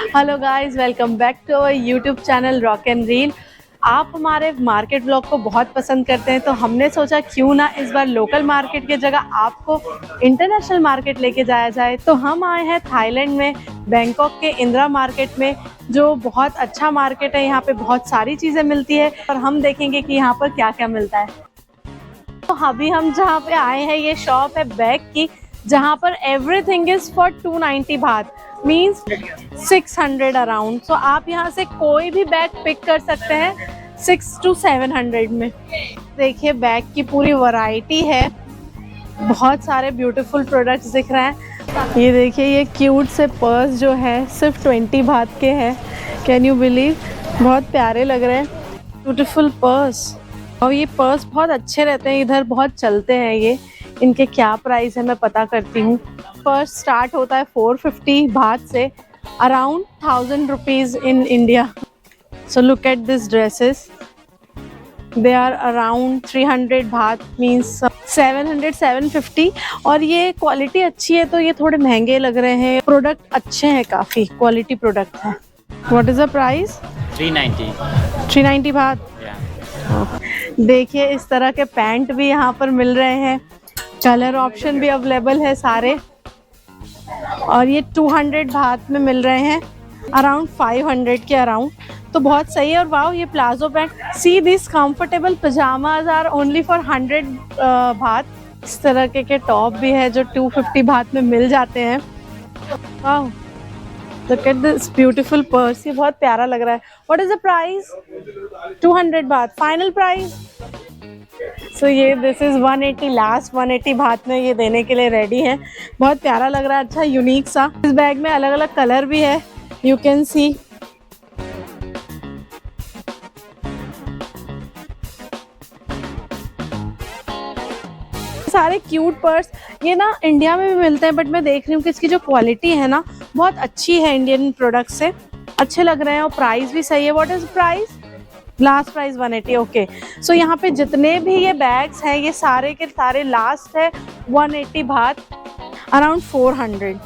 Hello guys, welcome back to our YouTube channel rock and reel. आप हमारे market blog को बहुत पसंद करते हैं, तो हमने सोचा क्यों ना इस बार लोकल मार्केट की जगह आपको इंटरनेशनल मार्केट लेके जाया जाए। तो हम आए हैं थाईलैंड में, बैंकॉक के इंदिरा मार्केट में, जो बहुत अच्छा मार्केट है। यहाँ पे बहुत सारी चीज़ें मिलती है और हम देखेंगे कि यहाँ पर क्या क्या मिलता है। तो अभी हम जहाँ पे आए हैं, ये शॉप है बैग की, जहाँ पर एवरीथिंग इज फॉर 290 बात, मीन्स 600 अराउंड। तो आप यहाँ से कोई भी बैग पिक कर सकते हैं 600 to 700 में। देखिए बैग की पूरी वैरायटी है, बहुत सारे ब्यूटीफुल प्रोडक्ट्स दिख रहे हैं। ये देखिए, ये क्यूट से पर्स जो है सिर्फ 20 बात के हैं। कैन यू बिलीव, बहुत प्यारे लग रहे हैं, ब्यूटीफुल पर्स। और ये पर्स बहुत अच्छे रहते हैं, इधर बहुत चलते हैं ये। इनके क्या प्राइस है मैं पता करती हूँ। पर्स स्टार्ट होता है 450 बात से, around 1000 rupees in India. So look at this dresses, they are around 300 baht, means 700-750। और ये क्वालिटी अच्छी है तो ये थोड़े महंगे लग रहे हैं। प्रोडक्ट अच्छे हैं, काफ़ी क्वालिटी प्रोडक्ट है। What is the price? 390 बात। देखिए इस तरह के पैंट भी यहाँ पर मिल रहे हैं, कलर ऑप्शन भी अवेलेबल है सारे। और ये 200 बात में मिल रहे हैं, अराउंड 500 के अराउंड। तो बहुत सही है। और वाओ, ये palazzo pant, see this comfortable pajamas are only for 100 baht. इस तरह के टॉप भी है जो 250 बात में मिल जाते हैं। Wow, Look at this beautiful purse, ये बहुत प्यारा लग रहा है। What is the price? 200 बात, final price? So ये this is 180, लास्ट 180 बात में ये देने के लिए रेडी है। बहुत प्यारा लग रहा है, अच्छा यूनिक सा। इस बैग में अलग अलग कलर भी है, you can see। सारे क्यूट पर्स ये ना इंडिया में भी मिलते हैं, बट मैं देख रही हूँ कि इसकी जो क्वालिटी है ना बहुत अच्छी है, इंडियन प्रोडक्ट से अच्छे लग रहे हैं और प्राइस भी सही है। What is price? Last price 180। Okay, so यहाँ पे जितने भी ये बैग्स हैं ये सारे के सारे लास्ट है 180 बात, अराउंड 400।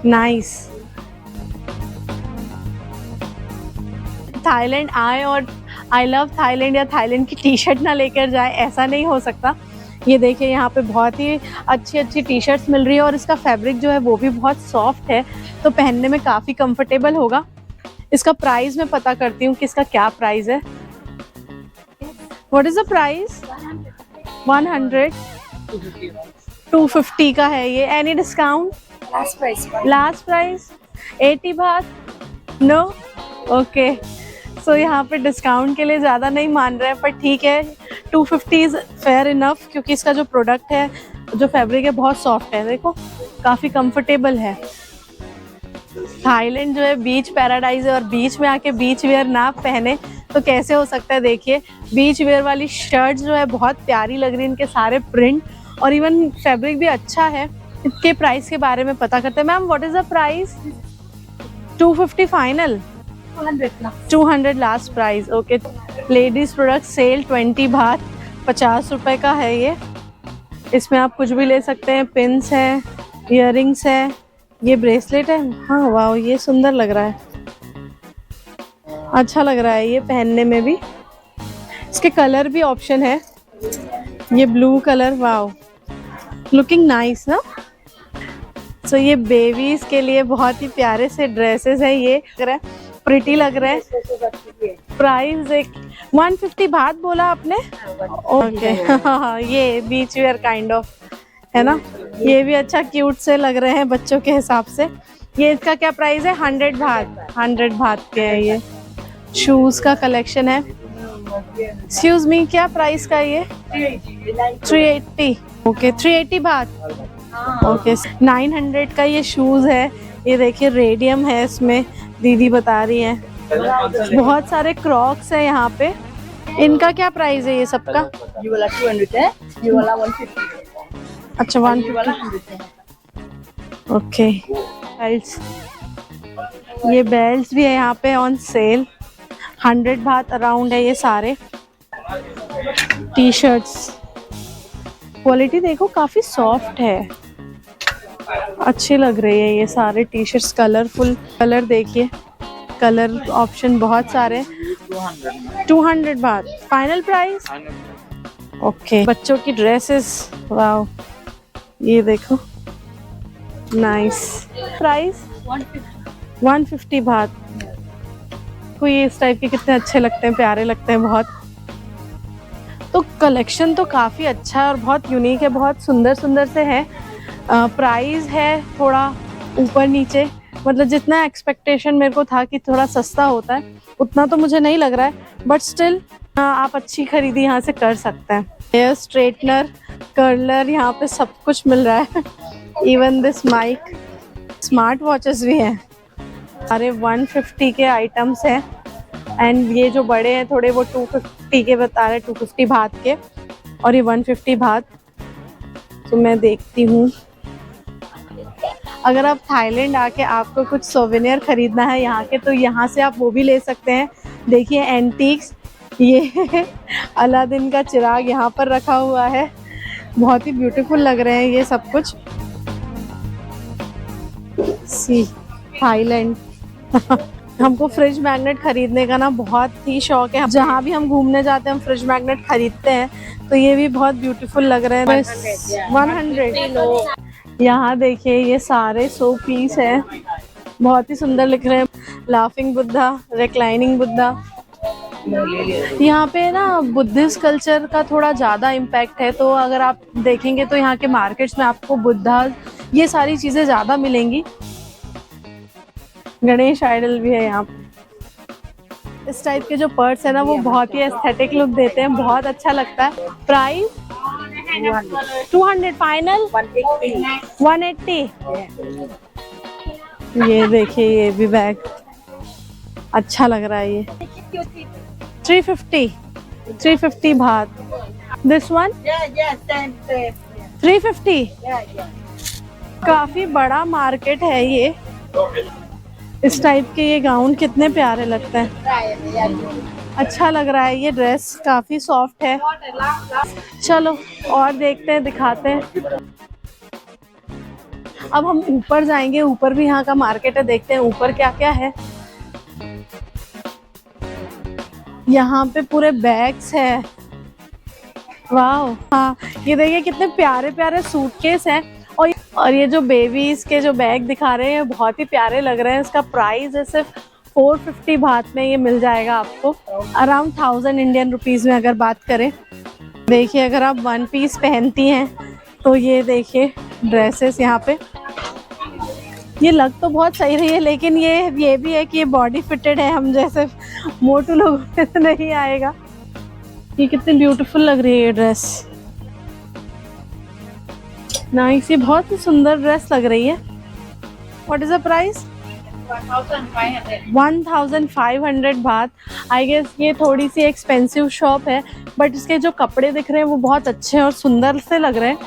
नाइस। थाईलैंड आए और आई लव थाईलैंड या थाईलैंड की टी शर्ट ना लेकर जाए, ऐसा नहीं हो सकता। ये देखिए यहाँ पे बहुत ही अच्छी अच्छी टी शर्ट्स मिल रही है और इसका फैब्रिक जो है वो भी बहुत सॉफ्ट है, तो पहनने में काफ़ी कंफर्टेबल होगा। इसका प्राइस मैं पता करती हूँ कि इसका क्या प्राइस है। What is the price? 100, 250 का है ये। Any discount? लास्ट प्राइस 80 बात। No, okay. सो यहाँ पे डिस्काउंट के लिए ज़्यादा नहीं मान रहे हैं, पर ठीक है, 250 इज़ फेयर इनफ, क्योंकि इसका जो प्रोडक्ट है, जो फैब्रिक है बहुत सॉफ्ट है। देखो काफ़ी कंफर्टेबल है। थाईलैंड जो है बीच पैराडाइज है, और बीच में आके बीच वेयर ना पहने तो कैसे हो सकता है। देखिए बीच वेयर वाली शर्ट जो है बहुत प्यारी लग रही है, इनके सारे प्रिंट और इवन फैब्रिक भी अच्छा है। इसके प्राइस के बारे में पता करते हैं। Ma'am what is the price? 250 final, 200 last price. Okay, ladies product sale 20 baht, 50 रुपए का है ये। इसमें आप कुछ भी ले सकते हैं, पिन्स है, इयररिंग्स है, ये ब्रेसलेट है। हाँ वाह, ये सुंदर लग रहा है, अच्छा लग रहा है ये पहनने में भी। इसके कलर भी ऑप्शन है, ये ब्लू कलर, वाह लुकिंग नाइस ना। सो ये बेबीज के लिए बहुत ही प्यारे से ड्रेसेस है, ये प्रिटी लग रहे हैं। प्राइस 150 बात बोला आपने? ओके ये बीच वेयर काइंड ऑफ है ना, ये भी अच्छा क्यूट से लग रहे हैं बच्चों के हिसाब से। ये इसका क्या प्राइस है? 100 बात, 100 बात के है ये। शूज का कलेक्शन है। एक्सक्यूज मी, क्या प्राइस का ये? 380। ओके, 380 बात। ओके, 900 का ये शूज है। ये देखिए रेडियम है इसमें, दीदी बता रही हैं। बहुत सारे क्रॉक्स है यहाँ पे। इनका क्या प्राइस है ये सबका? ये वाला 200 है, ये वाला 150 है। अच्छा, 150। ओके, बेल्ट्स, ये बेल्ट्स भी है यहाँ पे ऑन सेल, 100 बात अराउंड है ये सारे। टी शर्ट्स, क्वालिटी देखो काफी सॉफ्ट है, अच्छी लग रही है ये सारे टी शर्ट्स, कलरफुल कलर देखिए, कलर ऑप्शन बहुत सारे। 200 बात फाइनल प्राइस। ओके, बच्चों की ड्रेसेस, वाओ ये देखो, नाइस। प्राइस 150 बात। को ये इस टाइप के कितने अच्छे लगते हैं, प्यारे लगते हैं बहुत। तो कलेक्शन तो काफ़ी अच्छा है और बहुत यूनिक है, बहुत सुंदर सुंदर से है। प्राइस है थोड़ा ऊपर नीचे, मतलब जितना एक्सपेक्टेशन मेरे को था कि थोड़ा सस्ता होता है उतना तो मुझे नहीं लग रहा है, बट स्टिल आप अच्छी खरीदी यहाँ से कर सकते हैं। हेयर स्ट्रेटनर, कर्लर, यहाँ पे सब कुछ मिल रहा है। Even this mic, smart watches भी हैं। सारे 150 के आइटम्स हैं एंड ये जो बड़े हैं थोड़े वो 250 के बता रहे, 250 भात के, और ये 150 भात। तो मैं देखती हूँ, अगर आप थाईलैंड आके आपको कुछ सोवेनियर खरीदना है यहाँ के, तो यहाँ से आप वो भी ले सकते हैं। देखिए एंटीक्स, ये अलादीन का चिराग यहाँ पर रखा हुआ है, बहुत ही ब्यूटीफुल लग रहे हैं ये सब कुछ। See Thailand. हमको फ्रिज मैग्नेट खरीदने का ना बहुत ही शौक है, जहाँ भी हम घूमने जाते हैं हम फ्रिज मैग्नेट खरीदते हैं, तो ये भी बहुत ब्यूटीफुल लग रहे हैं। 100। यहाँ देखिए ये सारे 100 पीस है, बहुत ही सुंदर लिख रहे हैं। Laughing Buddha, reclining Buddha. यहाँ पे ना बुद्धिस्ट कल्चर का थोड़ा ज़्यादा इम्पैक्ट है, तो अगर आप देखेंगे तो यहाँ के मार्केट्स में आपको बुद्धा ये सारी चीज़ें ज़्यादा मिलेंगी। गणेश आइडल भी है यहाँ पे। इस टाइप के जो पर्स है ना वो बहुत ही एस्थेटिक लुक देते हैं, बहुत अच्छा लगता है। Price 200 final 180। ये देखिए ये भी बैग अच्छा लग रहा है, ये 350 भात। This one 350। काफी बड़ा मार्केट है ये। इस टाइप के ये गाउन कितने प्यारे लगते हैं, अच्छा लग रहा है। ये ड्रेस काफी सॉफ्ट है। चलो और देखते हैं, दिखाते हैं। अब हम ऊपर जाएंगे, ऊपर भी यहाँ का मार्केट है, देखते हैं ऊपर क्या क्या है। यहाँ पे पूरे बैग्स है, वाह। हाँ ये देखिए कितने प्यारे प्यारे सूटकेस हैं, और ये जो बेबीज के जो बैग दिखा रहे हैं बहुत ही प्यारे लग रहे हैं। इसका प्राइस है सिर्फ 450 भात में ये मिल जाएगा आपको, अराउंड 1000 इंडियन रुपीस में अगर बात करें। देखिए अगर आप वन पीस पहनती हैं तो ये देखिए ड्रेसेस यहाँ पे, ये लग तो बहुत सही रही है, लेकिन ये भी है कि ये बॉडी फिटेड है, हम जैसे मोटू लोगों पे तो नहीं आएगा। ये कितनी ब्यूटीफुल लग रही है ये ड्रेस, नाइस। ये बहुत ही सुंदर ड्रेस लग रही है। What is the price? 1500 बात। आई गेस ये थोड़ी सी एक्सपेंसिव शॉप है, बट इसके जो कपड़े दिख रहे हैं वो बहुत अच्छे और सुंदर से लग रहे हैं।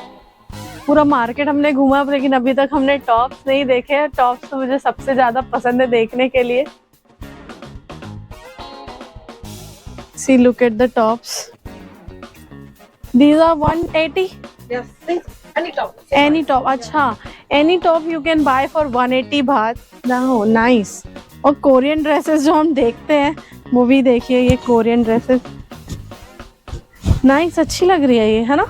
पूरा मार्केट हमने घूमा, लेकिन अभी तक हमने टॉप्स नहीं देखे। टॉप्स तो मुझे सबसे ज्यादा पसंद है देखने के लिए। See look at the tops, these are 180। Any top, अच्छा any top you can buy for 180 बात। No, nice। और कोरियन ड्रेसेस जो हम देखते हैं वो भी देखिए, ये कोरियन ड्रेसेस नाइस, अच्छी लग रही है ये, है ना।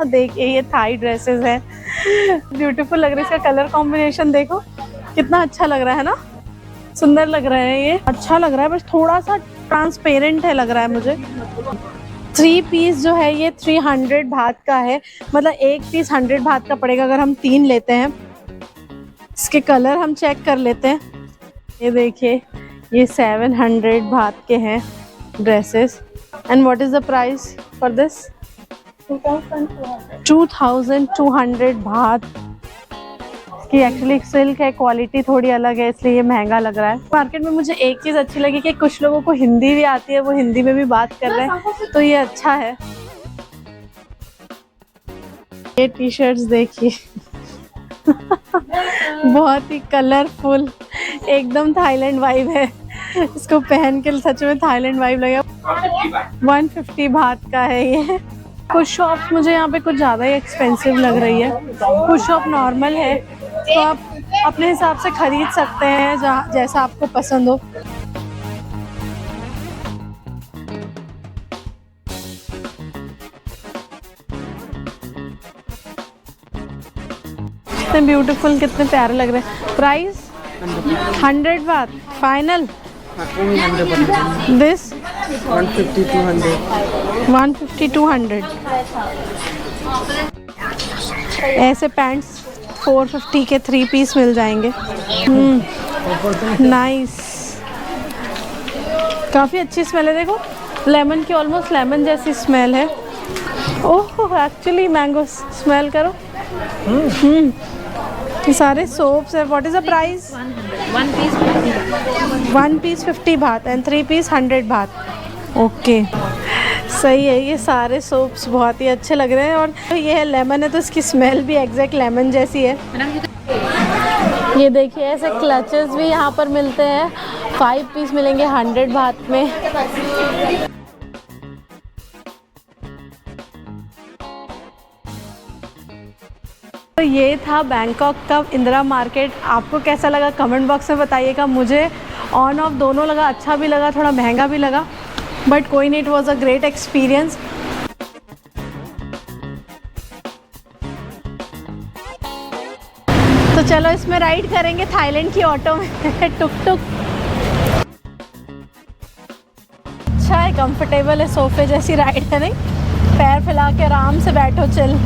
देखिए ये थाई ड्रेसेस है, ब्यूटीफुल लग रही है। इसका कलर कॉम्बिनेशन देखो कितना अच्छा लग रहा है ना, सुंदर लग रहा है, ये अच्छा लग रहा है, बस थोड़ा सा ट्रांसपेरेंट है लग रहा है मुझे। 3 पीस जो है ये 300 भात का है, मतलब एक पीस 100 भात का पड़ेगा अगर हम 3 लेते हैं। इसके कलर हम चेक कर लेते हैं। ये देखिए ये 700 भात के हैं dresses. And what is the price for this? 2200 भात की। एक्चुअली सिल्क है, क्वालिटी थोड़ी अलग है, इसलिए ये महंगा लग रहा है। मार्केट में मुझे एक चीज़ अच्छी लगी कि कुछ लोगों को हिंदी भी आती है, वो हिंदी में भी बात कर रहे हैं, तो ये अच्छा है। ये टी शर्ट्स देखिए बहुत ही कलरफुल, एकदम थाईलैंड वाइब है। इसको पहन के सच में थाईलैंड वाइब लगेगा। 150 भात का है ये। कुछ शॉप्स मुझे यहाँ पे कुछ ज़्यादा ही एक्सपेंसिव लग रही है, कुछ शॉप नॉर्मल है, तो आप अपने हिसाब से खरीद सकते हैं जहाँ जैसा आपको पसंद हो। कितने ब्यूटीफुल, कितने प्यारे लग रहे हैं। प्राइस 100 बात फाइनल। दिस 150-200 ऐसे पैंट्स 450 के 3 पीस मिल जाएंगे। नाइस, काफ़ी अच्छी स्मेल है। देखो लेमन की, ऑलमोस्ट लेमन जैसी स्मेल है। ओह एक्चुअली मैंगो स्मेल करो। ये सारे सोप्स है। What is the price? 1 piece 50 baht and 3 piece 100 बात। ओके सही है। ये सारे सोप्स बहुत ही अच्छे लग रहे हैं और ये है लेमन है तो इसकी स्मेल भी एग्जैक्ट लेमन जैसी है। ये देखिए ऐसे क्लचेस भी यहाँ पर मिलते हैं, 5 पीस मिलेंगे 100 बात में। तो ये था बैंकॉक का इंदिरा मार्केट। आपको कैसा लगा कमेंट बॉक्स में बताइएगा। मुझे ऑन ऑफ दोनों लगा, अच्छा भी लगा, थोड़ा महंगा भी लगा, बट कोई नहीं, it was a great experience. तो चलो इसमें राइड करेंगे थाईलैंड की ऑटो में टुक टुक। अच्छा है, कंफर्टेबल है, सोफे जैसी राइड है, नहीं पैर फैला के आराम से बैठो, चिल।